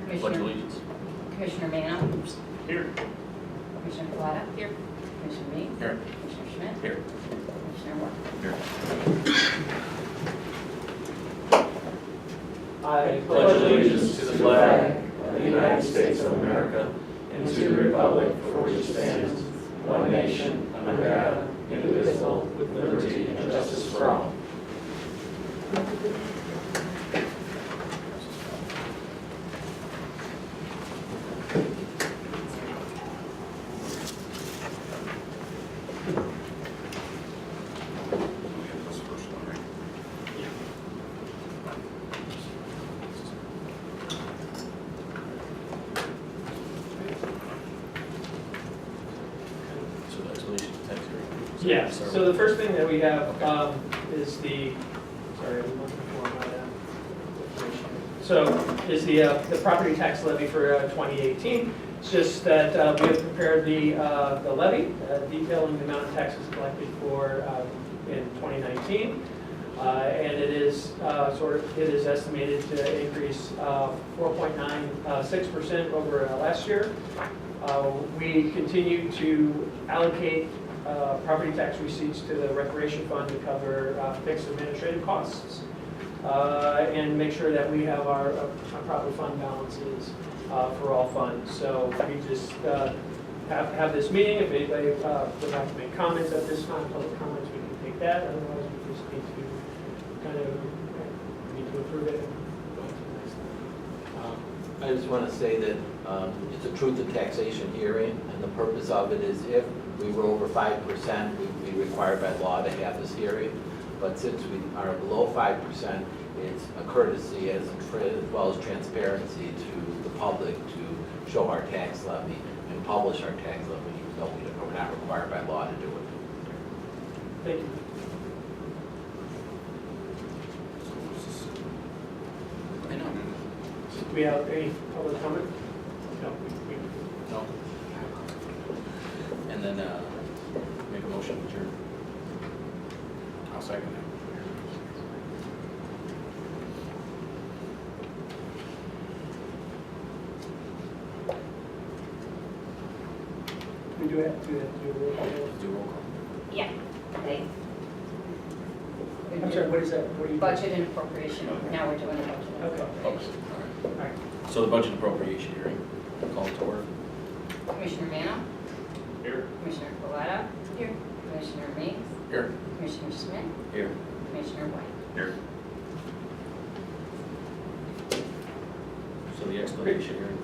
Pledge allegiance. Commissioner Manna. Here. Commissioner Plata. Here. Commissioner Meeks. Here. Commissioner Schmidt. Here. Commissioner Morton. Here. I pledge allegiance to the flag of the United States of America and to the republic for which it stands, one nation, under God, indivisible, with liberty and justice for all. Yeah, so the first thing that we have is the, sorry, I'm looking for my information. So is the property tax levy for 2018. It's just that we have prepared the levy detailing the amount of taxes collected for in 2019. And it is it is estimated to increase 4.96% over last year. We continue to allocate property tax receipts to the recreation fund to cover fixed administrative costs and make sure that we have our proper fund balances for all funds. So we just have this meeting. If anybody would like to make comments at this time, public comments, we can take that. Otherwise, we just need to kind of need to approve it and go on to the next one. I just want to say that it's a truth in taxation hearing, and the purpose of it is if we were over 5%, we would be required by law to have this hearing. But since we are below 5%, it's a courtesy as well as transparency to the public to show our tax levy and publish our tax levy, even though we're not required by law to do it. Thank you. Do we have any public comment? No. No. And then make a motion to adjourn. I'll second that. We do have to do a roll call. Do roll call. Yeah. Okay. I'm sorry, what is that? What are you? Budget and appropriation. Now we're doing the budget and Okay. appropriation. All right. All right. So the budget appropriation hearing, call to order. Commissioner Manna. Here. Commissioner Plata. Here. Commissioner Meeks. Here. Commissioner Schmidt. Here. Commissioner White. Here. So the explanation hearing.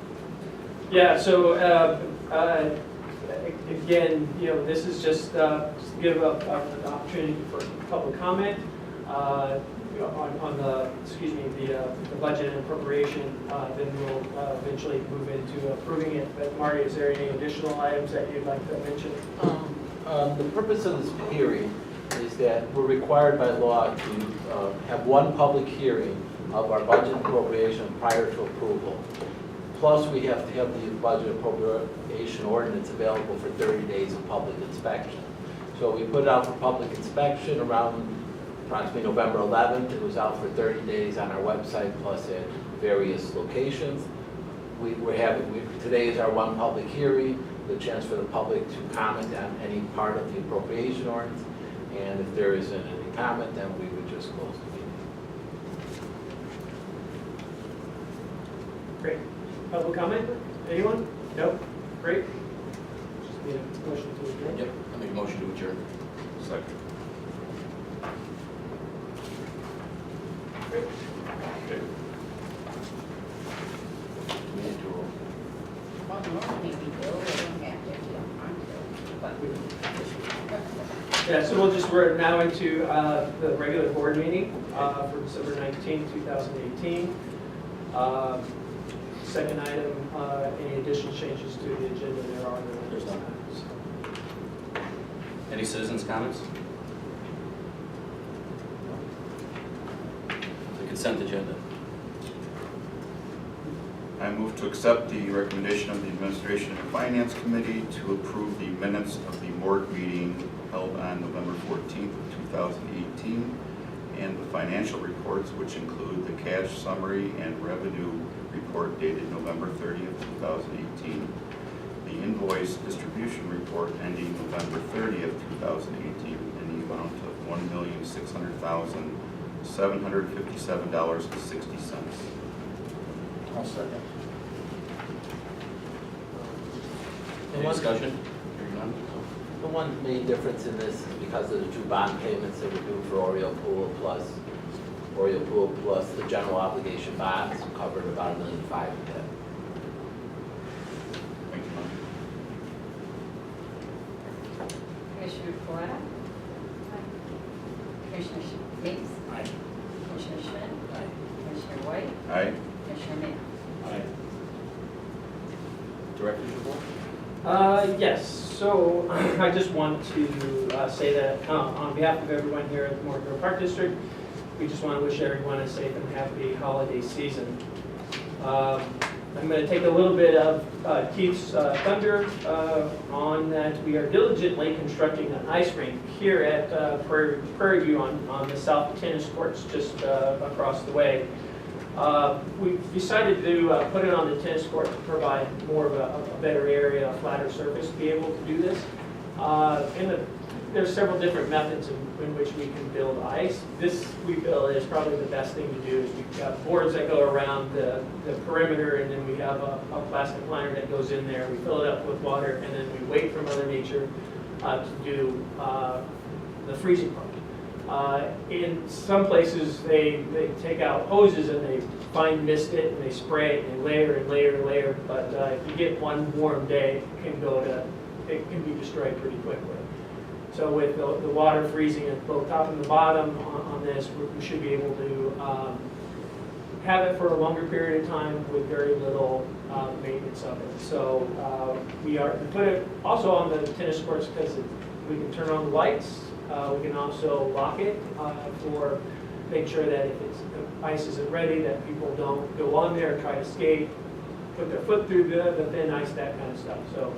Yeah, so again, this is just to give an opportunity for public comment on the budget and appropriation. Then we'll eventually move into approving it. But Marty, is there any additional items that you'd like to mention? The purpose of this hearing is that we're required by law to have one public hearing of our budget appropriation prior to approval. Plus, we have to have the budget appropriation ordinance available for 30 days of public inspection. So we put it out for public inspection around approximately November 11th. It was out for 30 days on our website, plus at various locations. Today is our one public hearing, the chance for the public to comment on any part of the appropriation ordinance. And if there isn't any comment, then we would just close the meeting. Great. Public comment? Anyone? Nope. Great. Just need a motion to adjourn. Yep, I make a motion to adjourn. Second. Great. Okay. We need to roll. Well, normally we do. We don't have to if you don't want to. But Yeah, so we're now into the regular board meeting for December 19, 2018. Second item, any additional changes to the agenda? There are none. There's none. Any citizens' comments? The consent agenda. I move to accept the recommendation of the Administration and Finance Committee to approve the minutes of the board meeting held on November 14th of 2018 and the financial reports, which include the cash summary and revenue report report dated November 30th, 2018, the invoice distribution report ending November 30th, 2018, in the amount of $1,600,757.60. I'll second. Any discussion? Hearing none. The one main difference in this is because of the two bond payments that we do for Oriole Pool plus the general obligation bonds covered about $1.5 million of that. Thank you, Mike. Commissioner Poletta? Commissioner Mapes? Aye. Commissioner Schmidt? Aye. Commissioner White? Aye. Commissioner Mayo? Aye. Director's report? Yes, so I just want to say that on behalf of everyone here at the Morton Park District, we just want to wish everyone a safe and happy holiday season. I'm going to take a little bit of Keith's thunder on that. We are diligently constructing an ice rink here at Prairie View on the south tennis courts just across the way. We decided to put it on the tennis court to provide more of a better area, a flatter surface to be able to do this. There's several different methods in which we can build ice. This, we feel, is probably the best thing to do. Is we've got boards that go around the perimeter, and then we have a plastic liner that goes in there. We fill it up with water, and then we wait for Mother Nature to do the freezing part. In some places, they take out hoses and they fine mist it and they spray it and layer and layer and layer. But if you get one warm day, it can be destroyed pretty quickly. So with the water freezing at both top and the bottom on this, we should be able to have it for a longer period of time with very little maintenance of it. So we put it also on the tennis courts because we can turn on the lights. We can also lock it for make sure that if the ice isn't ready, that people don't go on there and try to skate, put their foot through the thin ice, that kind of stuff. So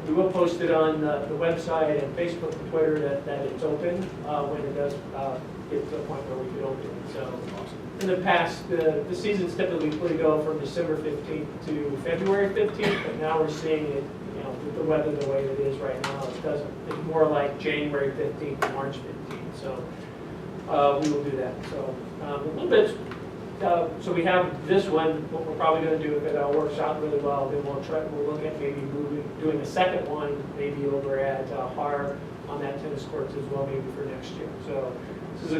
we will post it on the website and Facebook and Twitter that it's open when it does get to the point where we could open it. So in the past, the seasons typically go from December 15th to February 15th, but now we're seeing it, with the weather the way it is right now, it's more like January 15th to March 15th. So we will do that. So a little bit. So we have this one. What we're probably going to do if it all works out really well, then we'll look at maybe doing a second one, maybe over at Har on that tennis courts as well, maybe for next year. So this is a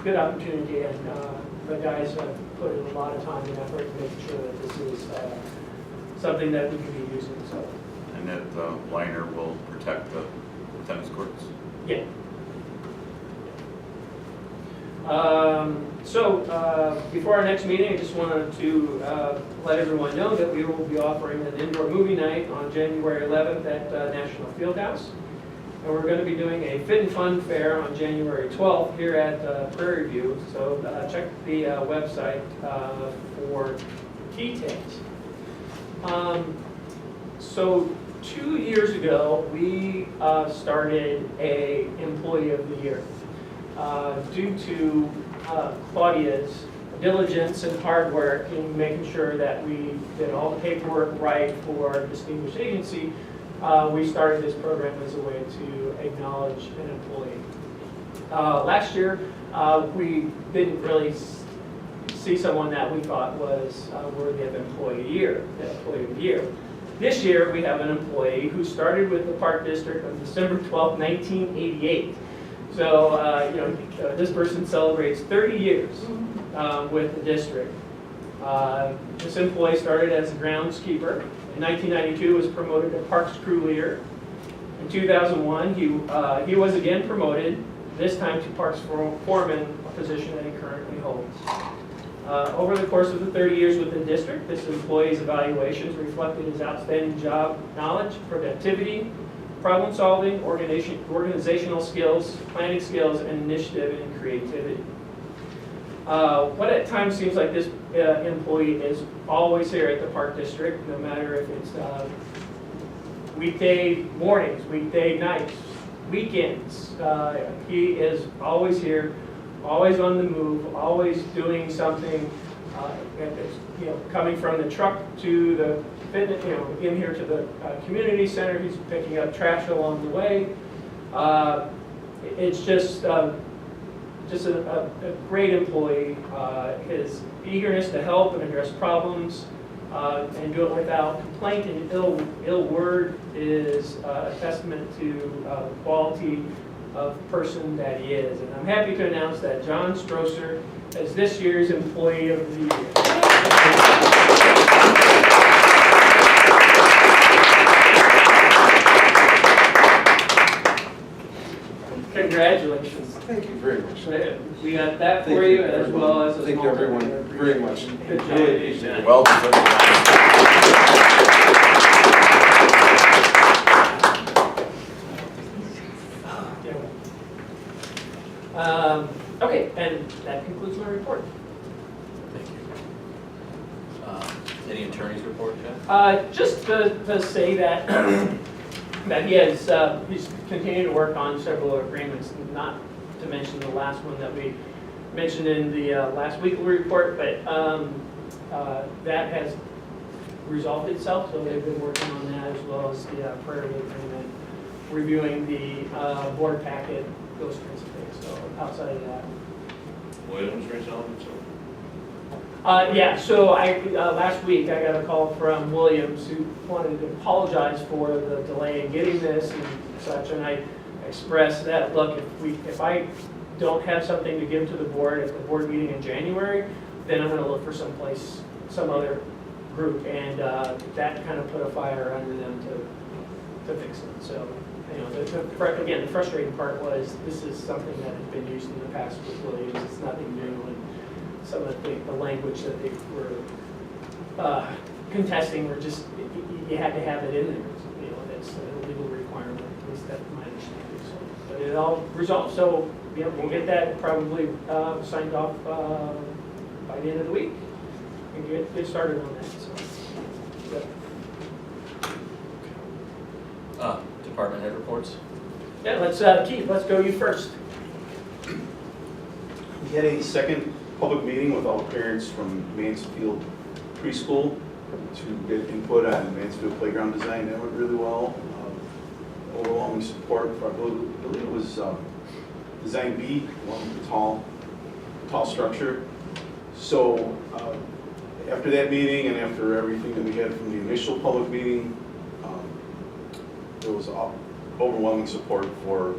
good opportunity, and the guys have put in a lot of time and effort to making sure that this is something that we can be using. So. And that liner will protect the tennis courts? Yeah. Before our next meeting, I just wanted to let everyone know that we will be offering an indoor movie night on January 11th at National Fieldhouse. And we're going to be doing a Fit and Fun Fair on January 12th here at Prairie View. So check the website for details. So 2 years ago, we started a Employee of the Year. Due to Claudia's diligence and hard work in making sure that we did all the paperwork right for a distinguished agency, we started this program as a way to acknowledge an employee. Last year, we didn't really see someone that we thought was worthy of Employee of the Year. This year, we have an employee who started with the Park District on December 12, 1988. So, this person celebrates 30 years with the district. This employee started as a groundskeeper. In 1992, was promoted to Parks Crew Leader. In 2001, he was again promoted, this time to Parks Foreman, a position that he currently holds. Over the course of the 30 years with the district, this employee's evaluations reflected his outstanding job knowledge, productivity, problem solving, organizational skills, planning skills, and initiative and creativity. What at times seems like this employee is always here at the Park District, no matter if it's weekday mornings, weekday nights, weekends. He is always here, always on the move, always doing something And it's, coming from the truck to the fitness, in here to the community center, he's picking up trash along the way. It's just a great employee. His eagerness to help and address problems and do it without complaint and ill word is a testament to the quality of person that he is. And I'm happy to announce that John Strosser is this year's Employee of the Year. Congratulations. Thank you very much. We got that Thank for you, you as everyone. well as a Thank small you, everyone, token. very much. Good job. Really appreciate it. Well deserved. Okay, and that concludes my report. Thank you. Any attorney's report, Jeff? Just to say that that he's continuing to work on several agreements, not to mention the last one that we mentioned in the last weekly report, but that has resolved itself, so they've been working on that as well as the prairie agreement, reviewing the board packet, those kinds of things, so outside of that. Williams resolved it, Yeah, so last week I got a call from Williams who wanted to apologize for the delay in getting this and such, and I expressed that, look, if I don't have something to give to the board at the board meeting in January, then I'm gonna look for some other group, and that kind of put a fire under them to fix it. So, again, the frustrating part was this is something that has been used in the past with Williams. It's nothing new, and some of the language that they were contesting were just, you had to have it in there. It's a legal requirement, at least that's my understanding. So, but it all resolved. So, we'll get that probably signed off by the end of the week and get started on that. So, yeah. Department head reports? Yeah, Keith, let's go you first. We had a second public meeting with all parents from Mansfield Preschool to get input on Mansfield playground design. That went really well. Overwhelming support for, I believe it was Design B, one with the tall structure. So after that meeting and after everything that we had from the initial public meeting, there was overwhelming support for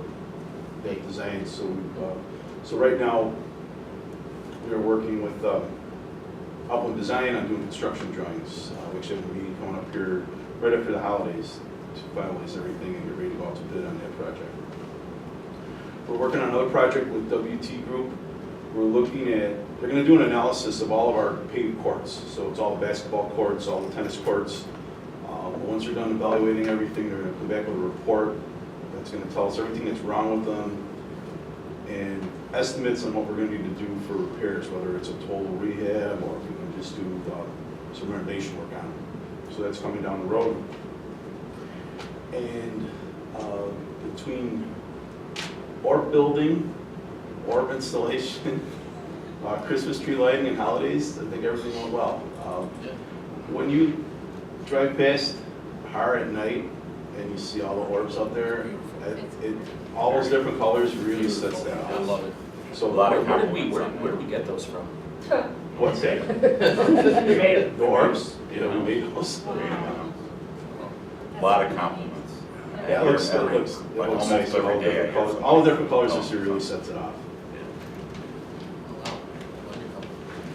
that design. So right now we are working with Upland Design on doing construction drawings, which have a meeting coming up here right after the holidays to finalize everything and get ready to go out to bid on that project. We're working on another project with WT Group. We're looking at, they're going to do an analysis of all of our paved courts. So it's all the basketball courts, all the tennis courts. Once they're done evaluating everything, they're going to come back with a report that's going to tell us everything that's wrong with them and estimates on what we're going to need to do for repairs, whether it's a total rehab or if we can just do some renovation work on them. So that's coming down the road. And between orb building, orb installation, Christmas tree lighting and holidays, I think everything went well. When you drive past Har at night and you see all the orbs up there, all those different colors really sets that off. I love it. So A lot of Where did we get those from? what's that? You made it. The orbs? Yeah, we made those. A lot of compliments. Yeah, it looks Like nice. almost All every the day, I different colors. guess. All the different colors this year really sets it off.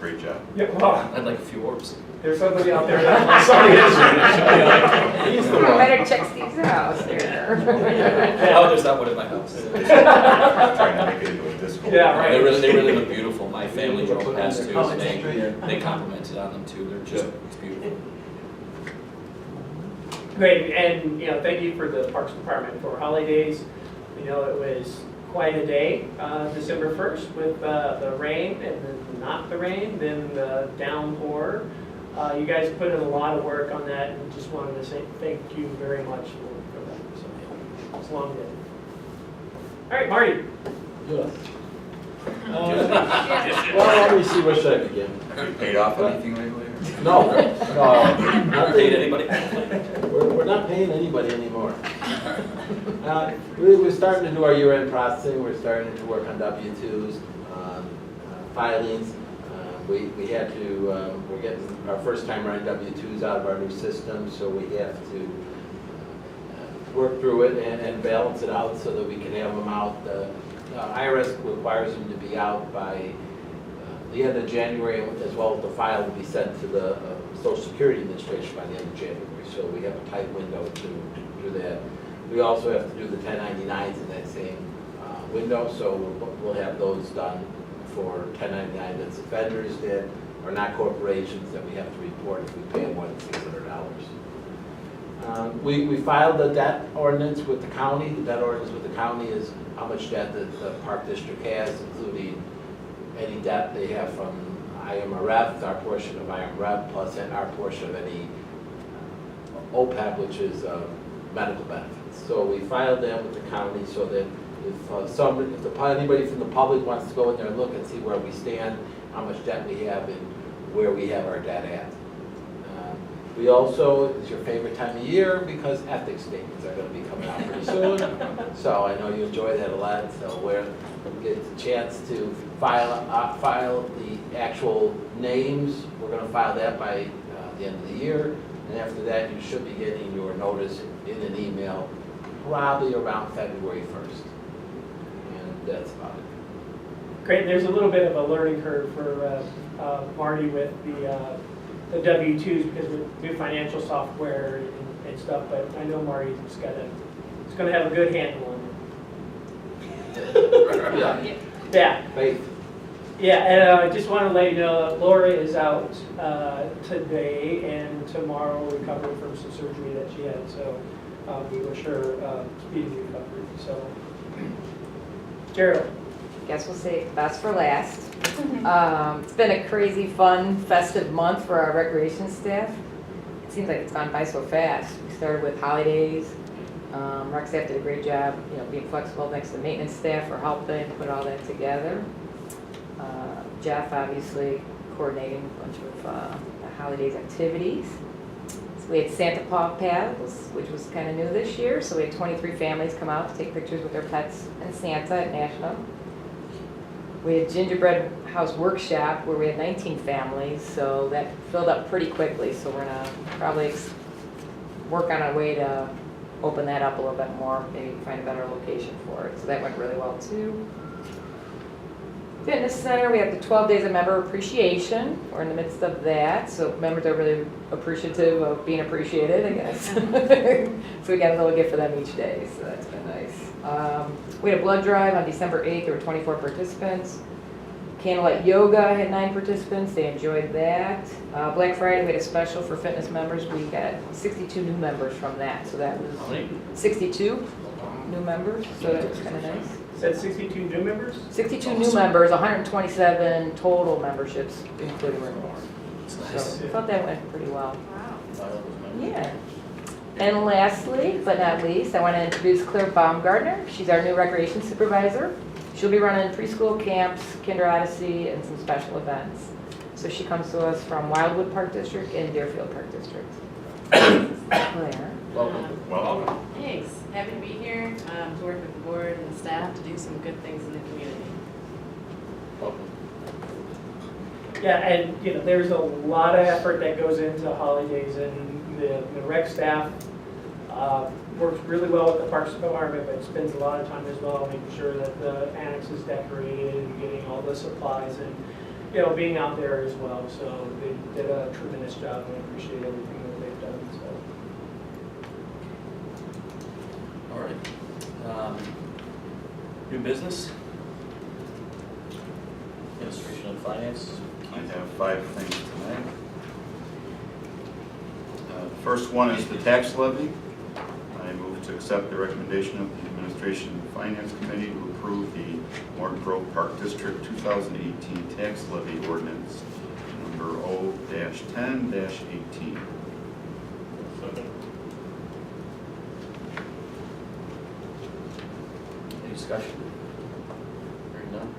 Great job. Yeah, well, I'd like a few orbs. there's somebody out there. Somebody is. He's the I one. better check Steve's house there. Oh, there's that one in my house. Trying to make it into a disco. Yeah, right. They really look beautiful. My family drove past too, and they complimented on them too. They're just, it's beautiful. Great, and thank you for the Parks Department for holidays. It was quite a day, December 1st with the rain and then not the rain, then the downpour. You guys put in a lot of work on that, and just wanted to say thank you very much for that. So it's a long day. All right, Marty. Yes. Well, let me see, where should I begin? Have you paid off anything lately? No, Not paid anybody? we're not paying anybody anymore. We're starting to do our year-end processing, we're starting to work on W-2s, filings. We had to, we're getting our first time running W-2s out of our new system, so we have to work through it and balance it out so that we can have them out. IRS requires them to be out by the end of January, as well as the file will be sent to the Social Security Administration by the end of January. So we have a tight window to do that. We also have to do the 1099s in that same window, so we'll have those done for 1099. That's vendors that are not corporations that we have to report if we pay them more than $600. We filed the debt ordinance with the county. The debt ordinance with the county is how much debt the Park District has, including any debt they have from IMRF, our portion of IMRF, plus our portion of any OPEB, which is medical benefits. So we filed that with the county so that if anybody from the public wants to go in there and look and see where we stand, how much debt we have, and where we have our debt at. We also, it's your favorite time of year because ethics statements are going to be coming out pretty soon. So I know you enjoy that a lot. So we'll get the chance to file the actual names. We're going to file that by the end of the year. And after that, you should be getting your notice in an email probably around February 1st. And that's about it. Great, there's a little bit of a learning curve for Marty with the W-2s because with new financial software and stuff, but I know Marty's it's gonna have a good handle on it. Yeah. Faith. Yeah, and I just want to let you know that Laura is out today and tomorrow recovering from some surgery that she had, so we wish her speedy recovery. So, Gerald. Guess we'll save the best for last. It's been a crazy, fun, festive month for our recreation staff. It seems like it's gone by so fast. We started with holidays. Rec staff did a great job, being flexible next to maintenance staff for helping put all that together. Jeff, obviously, coordinating a bunch of the holidays activities. So we had Santa Paw paddles, which was kind of new this year. So we had 23 families come out to take pictures with their pets and Santa at National. We had gingerbread house workshop where we had 19 families, so that filled up pretty quickly. So we're gonna probably work on a way to open that up a little bit more, maybe find a better location for it. So that went really well too. Fitness Center, we have the 12 days of member appreciation. We're in the midst of that, so members are really appreciative of being appreciated, I guess. So we got a little gift for them each day, so that's been nice. We had a blood drive on December 8th. There were 24 participants. Candlelight Yoga had 9 participants. They enjoyed that. Black Friday, we had a special for fitness members. We got 62 new members from that, so that was 62 new members, so that was kind of nice. Said 62 new members? 62 new members, 127 total memberships, including renewals. Nice. So I thought that went pretty well. Wow. Yeah. And lastly, but not least, I want to introduce Claire Baumgartner. She's our new recreation supervisor. She'll be running preschool camps, Kinder Odyssey, and some special events. So she comes to us from Wildwood Park District and Deerfield Park District. Claire. Welcome. Welcome. Thanks. Happy to be here to work with the board and staff to do some good things in the community. Welcome. Yeah, and there's a lot of effort that goes into holidays, and the rec staff works really well with the Parks Department, but spends a lot of time as well making sure that the annex is decorated and getting all the supplies and being out there as well. So they did a tremendous job, and I appreciate everything that they've done. So. All right. New business? Administration and Finance. I have 5 things tonight. First one is the tax levy. I move to accept the recommendation of the Administration and Finance Committee to approve the Morton Grove Park District 2018 tax levy ordinance number O-10-18. Any discussion? Hearing none.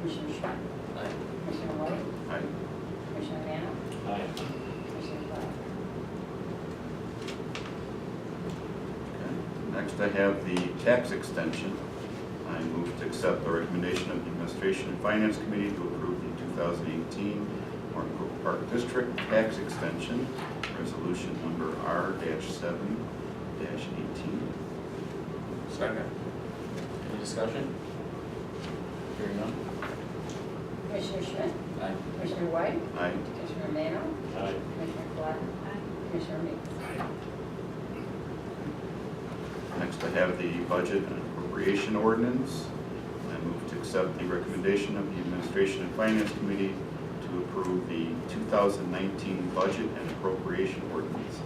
Commissioner Schmidt? Aye. Commissioner White? Aye. Commissioner Randall? Aye. Commissioner Foil? Okay. Next, I have the tax extension. I move to accept the recommendation of the Administration and Finance Committee to approve the 2018 Morton Grove Park District Tax Extension, Resolution number R-7-18. Second. Any discussion? Hearing none? Commissioner Schmidt? Aye. Commissioner White? Aye. Commissioner Randall? Aye. Commissioner Foil? Commissioner Meeks? Next, I have the budget and appropriation ordinance. I move to accept the recommendation of the Administration and Finance Committee to approve the 2019 budget and appropriation ordinance.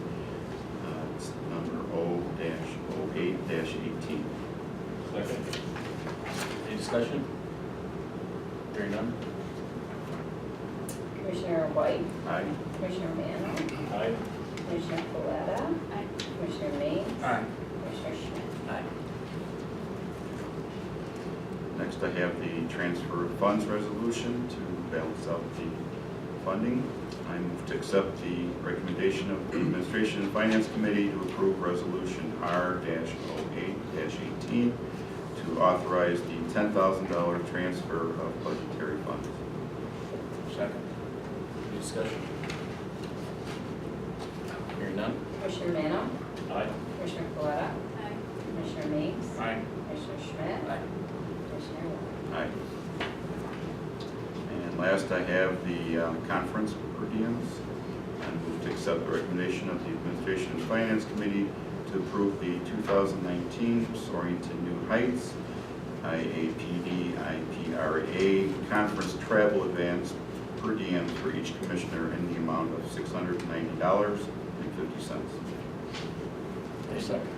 It's number O-08-18. Second. Any discussion? Hearing none? Commissioner White? Aye. Commissioner Randall? Aye. Commissioner Foil? Commissioner Meeks? Aye. Commissioner Schmidt? Aye. Next, I have the transfer of funds resolution to balance out the funding. I move to accept the recommendation of the Administration and Finance Committee to approve Resolution R-08-18 to authorize the $10,000 transfer of budgetary funds. Second. Any discussion? Hearing none? Commissioner Randall? Aye. Commissioner Foil? Commissioner Meeks? Aye. Commissioner Schmidt? Aye. Commissioner White? Aye. And last, I have the conference per diems. I move to accept the recommendation of the Administration and Finance Committee to approve the 2019 Soaring to New Heights IAPD IPRA conference travel advance per diem for each commissioner in the amount of $690.50. Any second?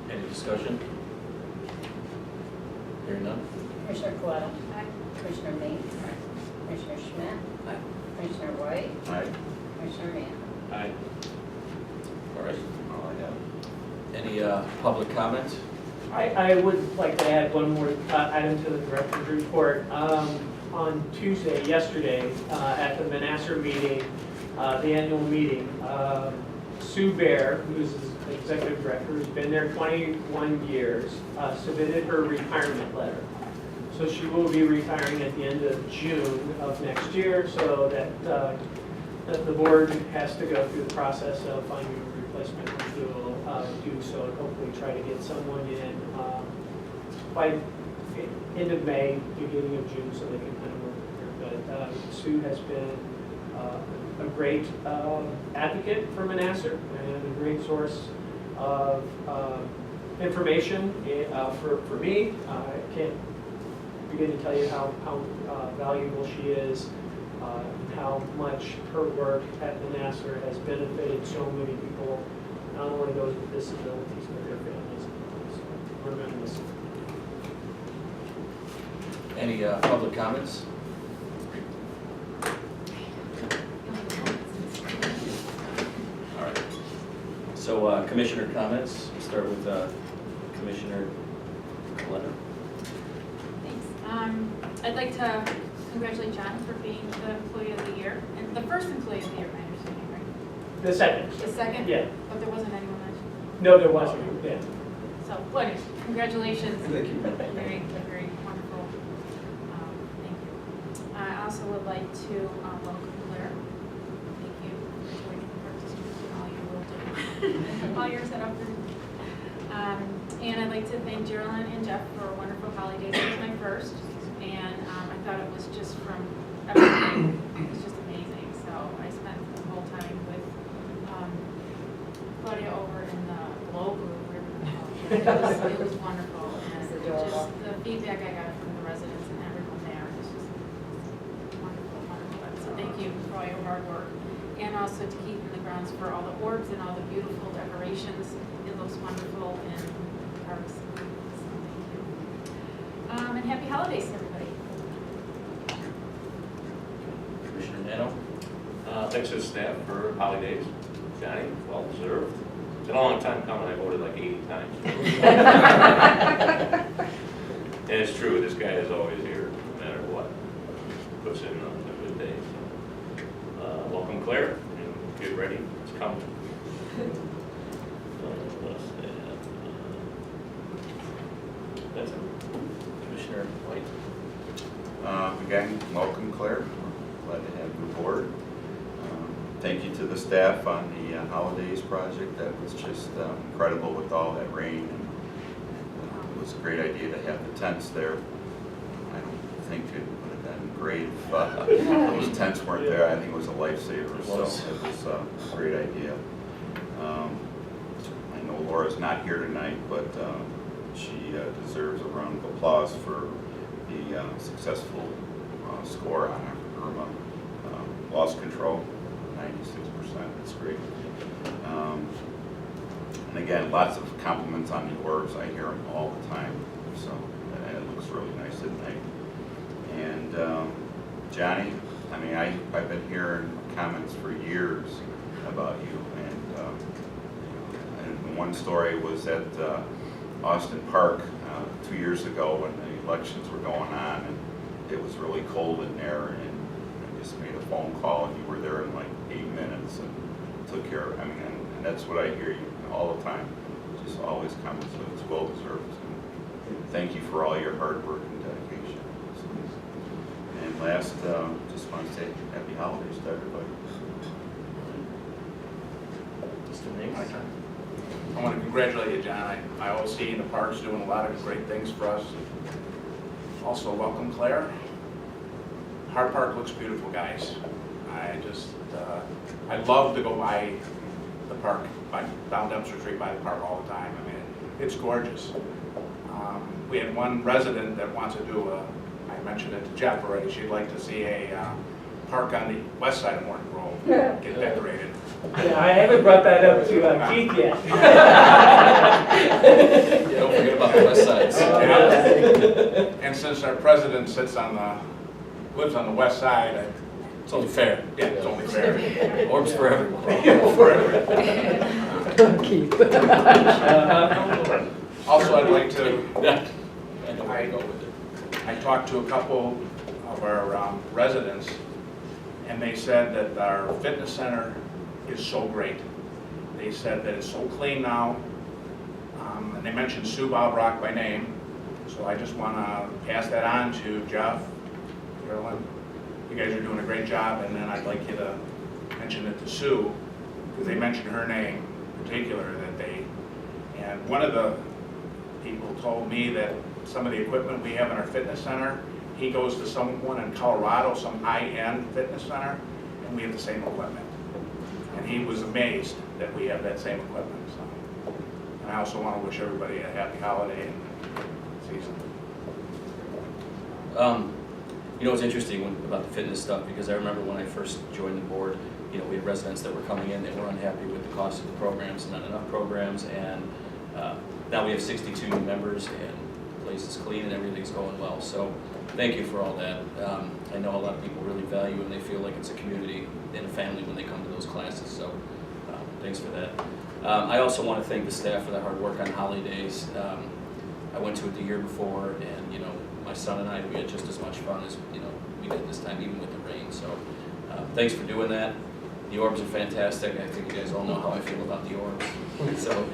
Any discussion? Hearing none? Commissioner Foil? Commissioner Meeks? Commissioner Schmidt? Aye. Commissioner White? Aye. Commissioner Randall? Aye. All right. All I have. Any public comment? I would like to add one more item to the director's report. On Tuesday, yesterday, at the Manassas meeting, the annual meeting, Sue Bear, who's the executive director, who's been there 21 years, submitted her retirement letter. So she will be retiring at the end of June of next year, so that the board has to go through the process of finding a replacement, which we will do so, and hopefully try to get someone in by end of May, beginning of June, so they can kind of work with her. But Sue has been a great advocate for Manassas and a great source of information for me. I can't begin to tell you how valuable she is, how much her work at Manassas has benefited so many people, not only those with disabilities, but their families. So we're going to miss her. Any public comments? All right. So commissioner comments. We'll start with Commissioner Leonard. Thanks. I'd like to congratulate John for being the Employee of the Year, and the first Employee of the Year, my understanding, right? The second. The second? Yeah. But there wasn't anyone else. No, there wasn't. Yeah. So, well, anyways, congratulations. Thank you. Very, very wonderful. Thank you. I also would like to welcome Claire. Thank you for joining the participants and all you will do. All your setup. And I'd like to thank Geraldine and Jeff for wonderful holidays. It was my first, and I thought it was just from everything. It was just amazing. So I spent the whole time with Claudia over in the Globe Room, whatever they call it. It was wonderful. And It's adorable. just the feedback I got from the residents and everyone there was just wonderful, wonderful. So thank you for all your hard work. And also to keep in the grounds for all the orbs and all the beautiful decorations. It looks wonderful in the parks. So thank you. And happy holidays, everybody. Commissioner Nano. Thanks to the staff for holidays. Johnny, well deserved. It's been a long time coming. I voted like 80 times. And it's true, this guy is always here, no matter what. puts in a good day. So, welcome Claire, and get ready, it's coming. That's it. Commissioner White. Again, welcome Claire, glad to have you aboard. Thank you to the staff on the holidays project, that was just incredible with all that rain. And it was a great idea to have the tents there. I don't think it would have been great if those tents weren't there. I think it was a lifesaver, so it was a great idea. I know Laura's not here tonight, but she deserves a round of applause for the successful score on our Irma loss control, 96%. That's great. And again, lots of compliments on the orbs. I hear them all the time, so it looks really nice at night. And Johnny, I mean, I've been hearing comments for years about you, and one story was at Austin Park 2 years ago when the elections were going on, and it was really cold in there, and I just made a phone call, and you were there in like 8 minutes and took care of it. I mean, and that's what I hear you all the time, just always comments, so it's well deserved. And thank you for all your hard work and dedication. And last, just want to say happy holidays to everybody. Mr. Nix. I want to congratulate you, John. I always see you in the parks doing a lot of great things for us. Also, welcome, Claire. Hart Park looks beautiful, guys. I love to go by the park, down Dempster Street by the park all the time. I mean, it's gorgeous. We had one resident that wants to do I mentioned it to Jeff already, she'd like to see a park on the west side of Morton Grove get decorated. Yeah, I haven't brought that up to Keith yet. Yeah, don't forget about the west side. And since our president lives on the west side, It's only fair. yeah, it's only fair. Orbs for everyone. For everyone. Keith. Also, I'd like to, I know where to go with it. I talked to a couple of our residents, and they said that our fitness center is so great. They said that it's so clean now, and they mentioned Sue Bobrock by name, so I just want to pass that on to Jeff, Carolyn. You guys are doing a great job, and then I'd like you to mention it to Sue, because they mentioned her name in particular, and one of the people told me that some of the equipment we have in our fitness center, he goes to someone in Colorado, some high-end fitness center, and we have the same equipment. And he was amazed that we have that same equipment. So. And I also want to wish everybody a happy holiday and season. You know, it's interesting about the fitness stuff, because I remember when I first joined the board, you know, we had residents that were coming in that were unhappy with the cost of the programs, not enough programs, and now we have 62 new members, and the place is clean and everything's going well. So thank you for all that. I know a lot of people really value and they feel like it's a community and a family when they come to those classes, so thanks for that. I also want to thank the staff for their hard work on holidays. I went to it the year before, and you know, my son and I, we had just as much fun as we did this time, even with the rain. So thanks for doing that. The orbs are fantastic. I think you guys all know how I feel about the orbs. So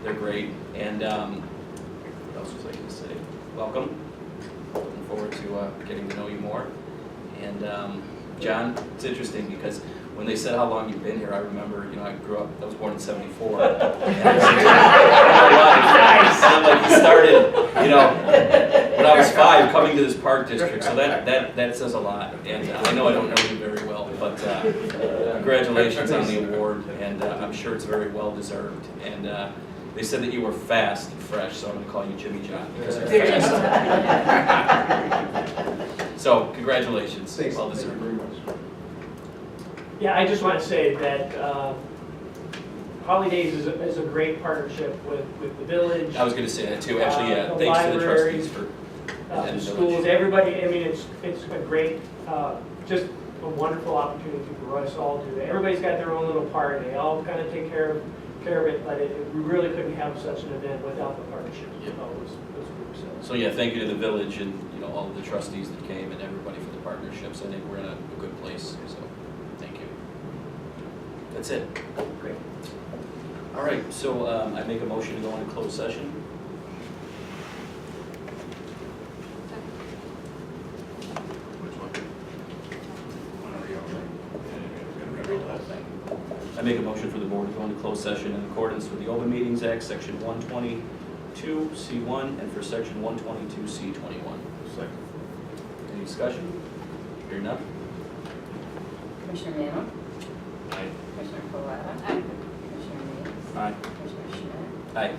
they're great. And what else was I going to say? Welcome. Looking forward to getting to know you more. And John, it's interesting because when they said how long you've been here, I remember, I I was born in '74. And like he started, when I was 5 coming to this park district, so that says a lot. And I know I don't know you very well, but congratulations on the award, and I'm sure it's very well deserved. And they said that you were fast and fresh, so I'm going to call you Jimmy John because you're fast. So congratulations, well deserved. Yeah, I just want to say that Holidays is a great partnership with the village. I was going to say that too, actually, yeah. The Thanks to the library, trustees for the schools, everybody. I mean, it's a great, just a wonderful opportunity for us all to do that. Everybody's got their own little part. They all kind of take care of it, but we really couldn't have such an event without the partnership of all those groups. So yeah, thank you to the village and all of the trustees that came and everybody for the partnerships. I think we're in a good place, so thank you. That's it. Great. All right, so I make a motion to go into closed session. Which one? I make a motion for the board to go into closed session in accordance with the Open Meetings Act, Section 122C1, and for Section 122C21. Second. Any discussion? Hearing none? Commissioner Nano? Aye. Commissioner Coletta? Aye. Commissioner Meeks? Aye. Commissioner Schmidt? Aye.